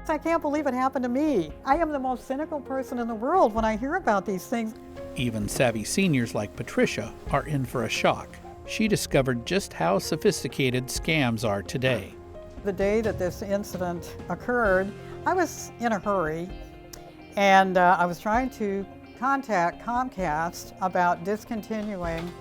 I can't believe it happened to me. I am the most cynical person in the world when I hear about these things. Even savvy seniors like Patricia are in for a shock. She discovered just how sophisticated scams are today. The day that this incident occurred, I was in a hurry, and I was trying to contact Comcast about discontinuing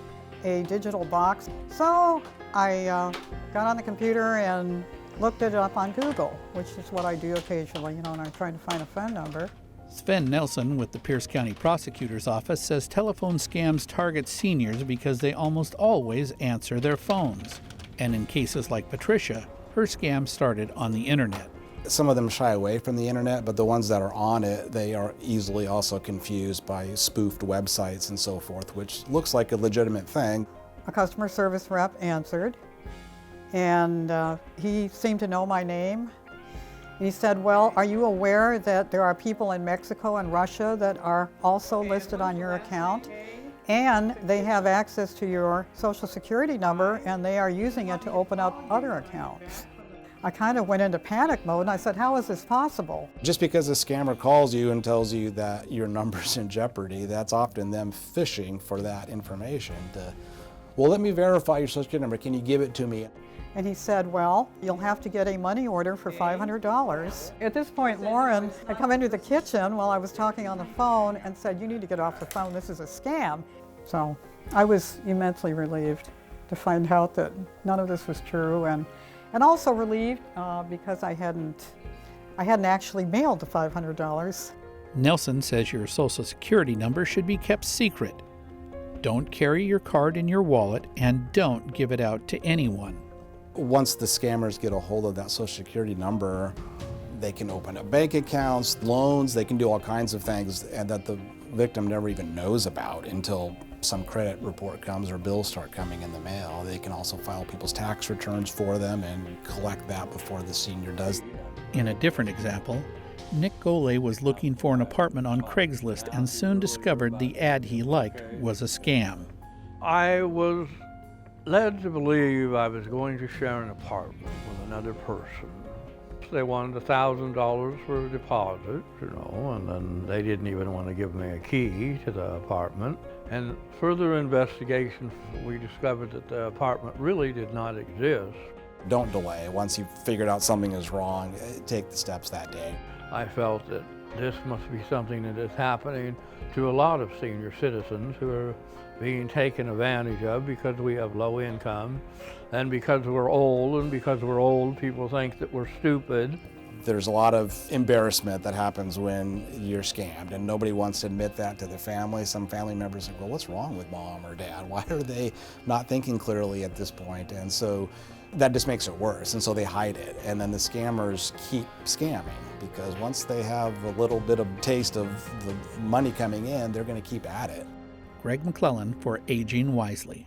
a digital box. So I got on the computer and looked it up on Google, which is what I do occasionally, when I'm trying to find a phone number. Sven Nelson with the Pierce County Prosecutor's Office says telephone scams target seniors because they almost always answer their phones. And in cases like Patricia, her scam started on the internet. Some of them shy away from the internet, but the ones that are on it, they are easily also confused by spoofed websites and so forth, which looks like a legitimate thing. A customer service rep answered, and he seemed to know my name. He said, well, are you aware that there are people in Mexico and Russia that are also listed on your account? And they have access to your social security number, and they are using it to open up other accounts. I kind of went into panic mode, and I said, how is this possible? Just because a scammer calls you and tells you that your number's in jeopardy, that's often them fishing for that information. Well, let me verify your social security number. Can you give it to me? And he said, well, you'll have to get a money order for $500. At this point, Lauren had come into the kitchen while I was talking on the phone and said, you need to get off the phone, this is a scam. So I was immensely relieved to find out that none of this was true, and also relieved because I hadn't actually mailed the $500. Nelson says your social security number should be kept secret. Don't carry your card in your wallet, and don't give it out to anyone. Once the scammers get a hold of that social security number, they can open up bank accounts, loans, they can do all kinds of things and that the victim never even knows about until some credit report comes or bills start coming in the mail. They can also file people's tax returns for them and collect that before the senior does. In a different example, Nick Gole was looking for an apartment on Craigslist and soon discovered the ad he liked was a scam. I was led to believe I was going to share an apartment with another person. They wanted $1,000 for a deposit, and then they didn't even want to give me a key to the apartment. And further investigation, we discovered that the apartment really did not exist. Don't delay. Once you've figured out something is wrong, take the steps that day. I felt that this must be something that is happening to a lot of senior citizens who are being taken advantage of because we have low income and because we're old, and because we're old, people think that we're stupid. There's a lot of embarrassment that happens when you're scammed, and nobody wants to admit that to their family. Some family members think, well, what's wrong with mom or dad? Why are they not thinking clearly at this point? And so that just makes it worse, and so they hide it. And then the scammers keep scamming, because once they have a little bit of taste of the money coming in, they're going to keep at it. Greg McClellan for Aging Wisely.